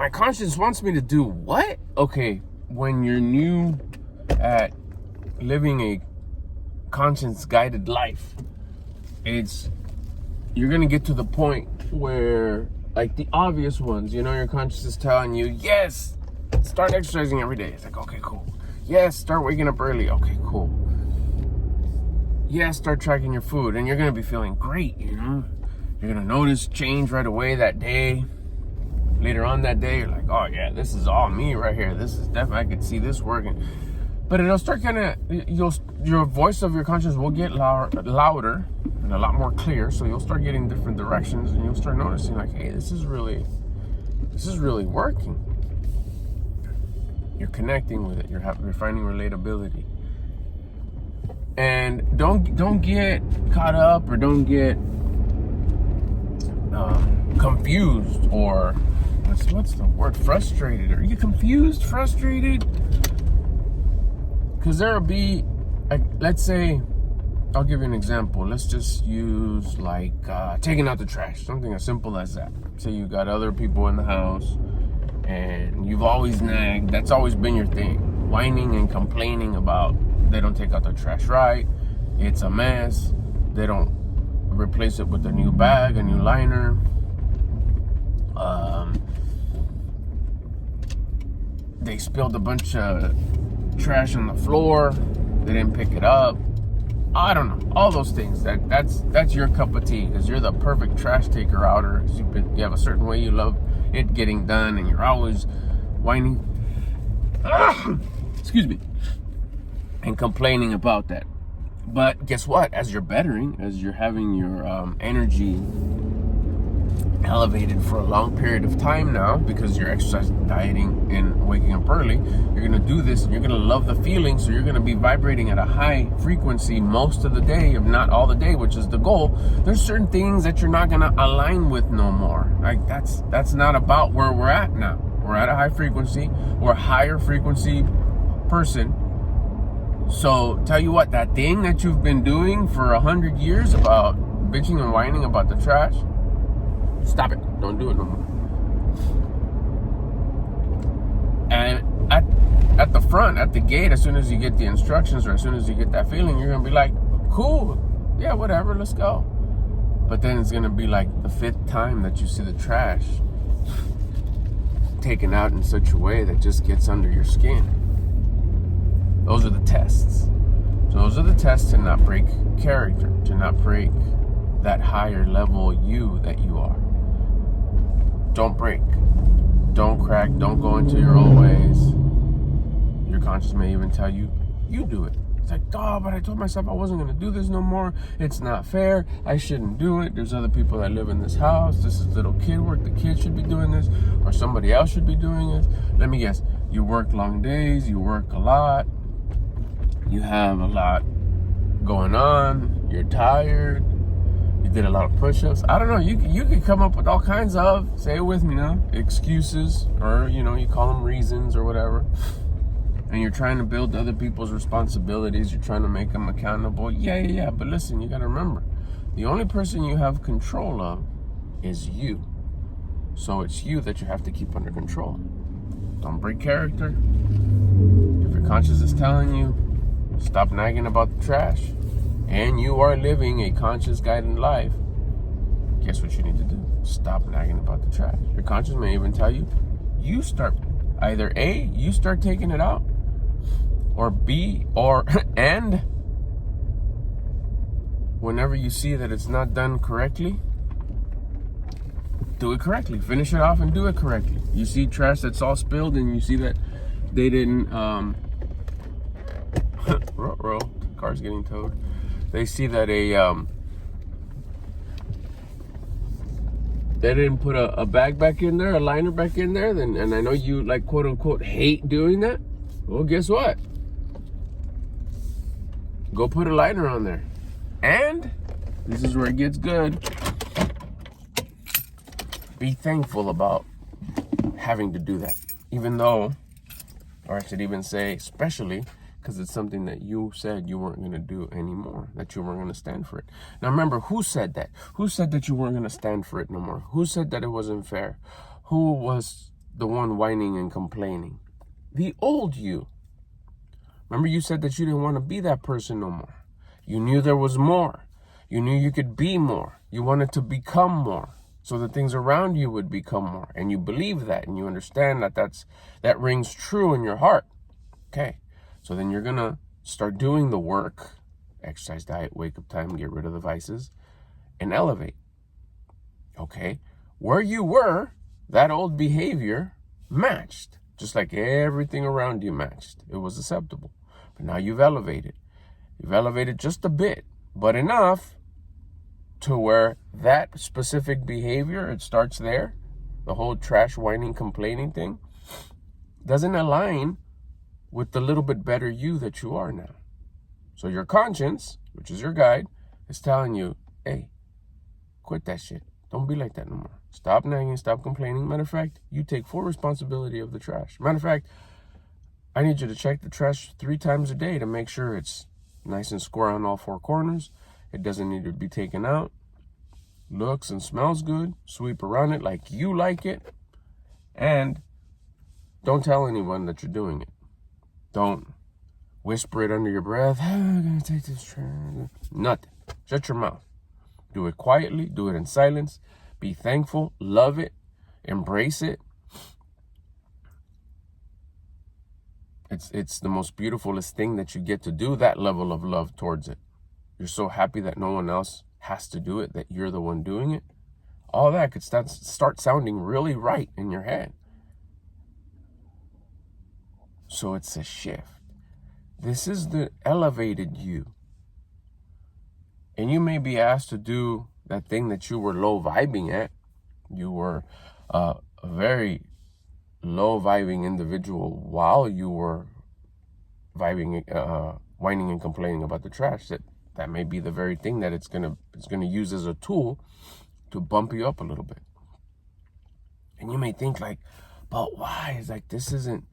my conscience wants me to do what? Okay, when you're new at living a conscience guided life, you're gonna get to the point where, like, the obvious ones, your conscience is telling you, yes, start exercising every day. It's like, okay, cool. Yes, start waking up early. Okay, cool. Yes, start tracking your food, and you're gonna be feeling great. You're gonna notice change right away that day. Later on that day, you're like, oh yeah, this is all me right here. This is definitely, I could see this working. But it'll start your voice of your conscience will get louder and a lot more clear. So you'll start getting different directions, and you'll start noticing, like, hey, this is really working. You're connecting with it. You're finding relatability. And don't get caught up, or don't get confused, or what's the word? Frustrated. Are you confused? Frustrated? Because there'll be, let's say, I'll give you an example. Let's just use taking out the trash, something as simple as that. Say you got other people in the house, and you've always nagged. That's always been your thing, whining and complaining about they don't take out the trash right. It's a mess. They don't replace it with a new bag, a new liner. They spilled a bunch of trash on the floor. They didn't pick it up. I don't know. All those things. That's your cup of tea, because you're the perfect trash taker outer. You have a certain way you love it getting done, and you're always whining. Excuse me. And complaining about that. But guess what? As you're bettering, as you're having your energy elevated for a long period of time now, because you're exercising, dieting, and waking up early, you're going to do this, and you're going to love the feeling, so you're going to be vibrating at a high frequency most of the day, if not all the day, which is the goal. There's certain things that you're not going to align with no more. Like, that's not about where we're at now. We're at a high frequency. We're a higher frequency person. So tell you what, that thing that you've been doing for 100 years about bitching and whining about the trash, stop it. Don't do it no more. And at the front, at the gate, as soon as you get the instructions, or as soon as you get that feeling, you're going to be like, cool, yeah, whatever, let's go. But then it's going to be like the 5th time that you see the trash taken out in such a way that just gets under your skin. Those are the tests. So those are the tests to not break character, to not break that higher level you that you are. Don't break. Don't crack. Don't go into your old ways. Your conscience may even tell you, you do it. It's like, oh, but I told myself I wasn't going to do this no more. It's not fair. I shouldn't do it. There's other people that live in this house. This is little kid work. The kid should be doing this, or somebody else should be doing this. Let me guess. You work long days. You work a lot. You have a lot going on. You're tired. You did a lot of push-ups. I don't know. You could come up with all kinds of, say it with me now, excuses, or you call them reasons or whatever. And you're trying to build other people's responsibilities. You're trying to make them accountable. Yeah. But listen, you got to remember, the only person you have control of is you. So it's you that you have to keep under control. Don't break character. If your conscience is telling you, stop nagging about the trash, and you are living a conscious guided life, guess what you need to do? Stop nagging about the trash. Your conscience may even tell you, you start, either A, you start taking it out, or B, and whenever you see that it's not done correctly, do it correctly. Finish it off and do it correctly. You see trash that's all spilled, and you see that they didn't car's getting towed. They see that they didn't put a bag back in there, a liner back in there, and I know you, like, quote unquote hate doing that. Well, guess what? Go put a liner on there. And this is where it gets good. Be thankful about having to do that, even though, or I should even say especially, because it's something that you said you weren't going to do anymore, that you weren't going to stand for it. Now remember, who said that? Who said that you weren't going to stand for it no more? Who said that it wasn't fair? Who was the one whining and complaining. The old you. Remember you said that you didn't want to be that person no more. You knew there was more. You knew you could be more. You wanted to become more so the things around you would become more. And you believe that and you understand that that rings true in your heart. Okay. So then you're going to start doing the work, exercise, diet, wake up time, get rid of the vices, and elevate. Okay. Where you were, that old behavior matched, just like everything around you matched. It was acceptable. But now you've elevated. You've elevated just a bit, but enough to where that specific behavior, it starts there, the whole trash, whining, complaining thing, doesn't align with the little bit better you that you are now. So your conscience, which is your guide, is telling you, hey, quit that shit. Don't be like that no more. Stop nagging, stop complaining. Matter of fact, you take full responsibility of the trash. Matter of fact, I need you to check the trash 3 times a day to make sure it's nice and square on all 4 corners. It doesn't need to be taken out. Looks and smells good. Sweep around it like you like it. And don't tell anyone that you're doing it. Don't whisper it under your breath. Oh, I'm going to take this trash. Nothing. Shut your mouth. Do it quietly. Do it in silence. Be thankful. Love it. Embrace it. It's the most beautifulest thing that you get to do, that level of love towards it. You're so happy that no one else has to do it, that you're the one doing it. All that could start sounding really right in your head. So it's a shift. This is the elevated you. And you may be asked to do that thing that you were low vibing at. You were a very low vibing individual while you were vibing, whining and complaining about the trash. That may be the very thing that it's gonna use as a tool to bump you up a little bit. And you may think like, but why? It's like, this isn't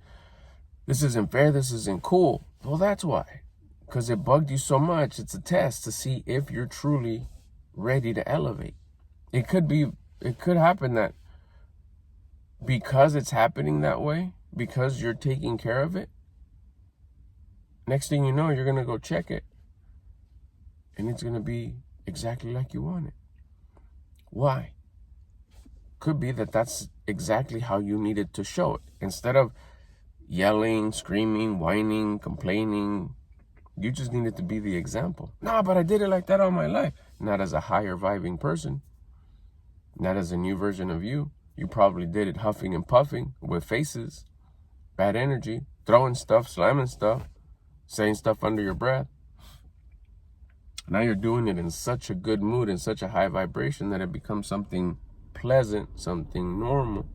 fair. This isn't cool. Well, that's why. Because it bugged you so much. It's a test to see if you're truly ready to elevate. It could happen that because it's happening that way, because you're taking care of it, next thing you know, you're going to go check it. And it's going to be exactly like you want it. Why? Could be that that's exactly how you needed to show it. Instead of yelling, screaming, whining, complaining, you just needed to be the example. No, but I did it like that all my life. Not as a higher vibing person. Not as a new version of you. You probably did it huffing and puffing with faces, bad energy, throwing stuff, slamming stuff, saying stuff under your breath. Now you're doing it in such a good mood, in such a high vibration that it becomes something pleasant, something normal.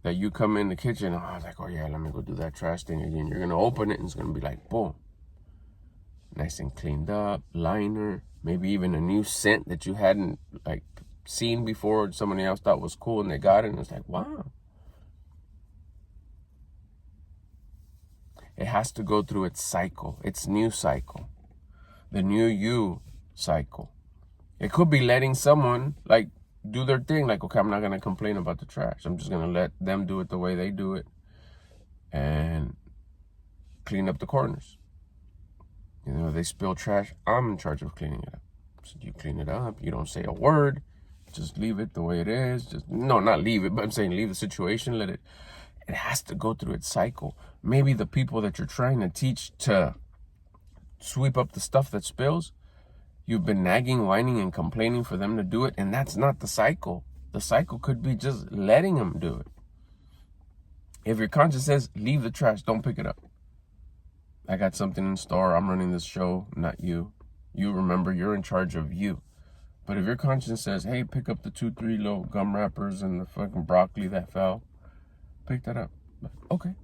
That you come in the kitchen, I was like, oh yeah, let me go do that trash thing again. You're going to open it and it's going to be like, boom. Nice and cleaned up, liner, maybe even a new scent that you hadn't like seen before, somebody else thought was cool and they got it and it's like, wow. It has to go through its cycle, its new cycle, the new you cycle. It could be letting someone like do their thing, like, okay, I'm not going to complain about the trash. I'm just going to let them do it the way they do it and clean up the corners. You know, they spill trash, I'm in charge of cleaning it up. So you clean it up, you don't say a word, just leave it the way it is. Not leave it, but I'm saying leave the situation, it has to go through its cycle. Maybe the people that you're trying to teach to sweep up the stuff that spills, you've been nagging, whining, and complaining for them to do it, and that's not the cycle. The cycle could be just letting them do it. If your conscience says, leave the trash, don't pick it up. I got something in store, I'm running this show, not you. You remember, you're in charge of you. But if your conscience says, hey, pick up the 2-3 little gum wrappers and the fucking broccoli that fell, pick that up. Okay.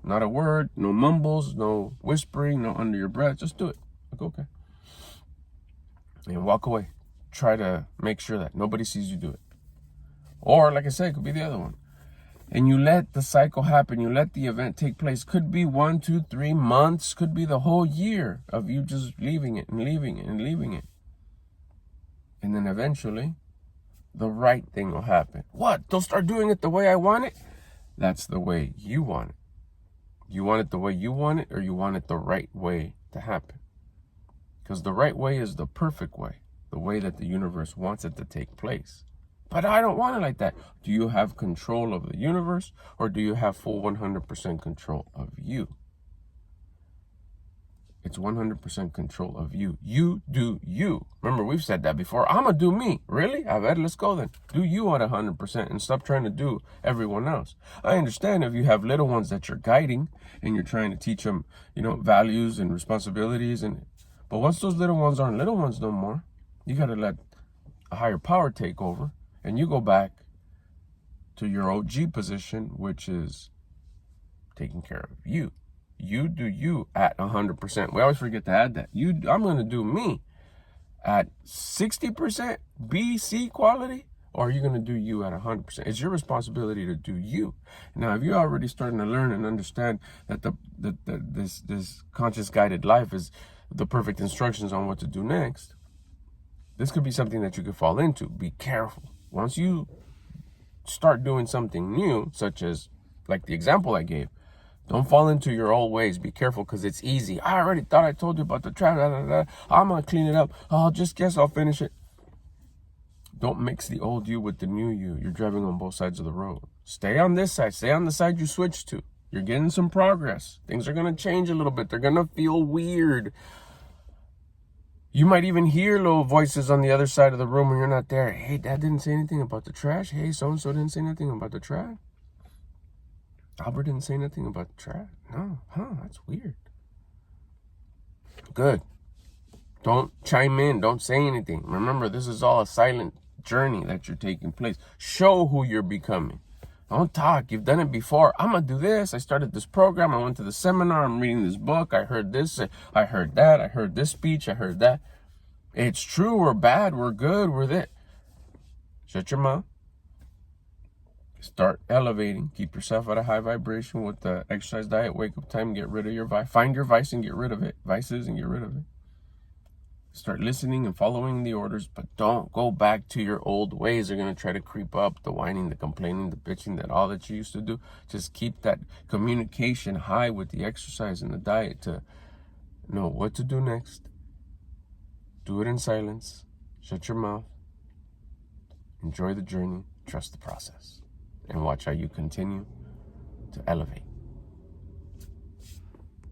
Not a word, no mumbles, no whispering, no under your breath, just do it. Like, okay. And walk away. Try to make sure that nobody sees you do it. Or, like I said, it could be the other one. And you let the cycle happen. You let the event take place. Could be 1, 2, 3 months. Could be the whole year of you just leaving it and leaving it and leaving it. And then eventually, the right thing will happen. What? They'll start doing it the way I want it? That's the way you want it. You want it the way you want it, or you want it the right way to happen? Because the right way is the perfect way, the way that the universe wants it to take place. But I don't want it like that. Do you have control of the universe, or do you have full 100% control of you? It's 100% control of you. You do you. Remember, we've said that before. I'm going to do me. Really? I bet. Let's go then. Do you at 100% and stop trying to do everyone else. I understand if you have little ones that you're guiding and you're trying to teach them, values and responsibilities. But once those little ones aren't little ones no more, you got to let a higher power take over. And you go back to your OG position, which is taking care of you. You do you at 100%. We always forget to add that. I'm going to do me at 60% BC quality, or are you going to do you at 100%? It's your responsibility to do you. Now, if you're already starting to learn and understand that this conscious guided life is the perfect instructions on what to do next, this could be something that you could fall into. Be careful. Once you start doing something new, such as like the example I gave, don't fall into your old ways. Be careful, because it's easy. I already thought I told you about the trash. I'm going to clean it up. Just guess I'll finish it. Don't mix the old you with the new you. You're driving on both sides of the road. Stay on this side. Stay on the side you switched to. You're getting some progress. Things are going to change a little bit. They're going to feel weird. You might even hear little voices on the other side of the room when you're not there. Hey, Dad didn't say anything about the trash. Hey, so-and-so didn't say anything about the trash. Albert didn't say nothing about the trash. No, that's weird. Good. Don't chime in. Don't say anything. Remember, this is all a silent journey that you're taking place. Show who you're becoming. Don't talk. You've done it before. I'm going to do this. I started this program. I went to the seminar. I'm reading this book. I heard this. I heard that. I heard this speech. I heard that. It's true. We're bad. We're good. We're that. Shut your mouth. Start elevating. Keep yourself at a high vibration with the exercise, diet, wake up time. Get rid of your vice. Find your vice and get rid of it. Vices and get rid of it. Start listening and following the orders, but don't go back to your old ways. They're going to try to creep up. The whining, the complaining, the bitching, that all that you used to do. Just keep that communication high with the exercise and the diet to know what to do next. Do it in silence. Shut your mouth. Enjoy the journey. Trust the process. And watch how you continue to elevate.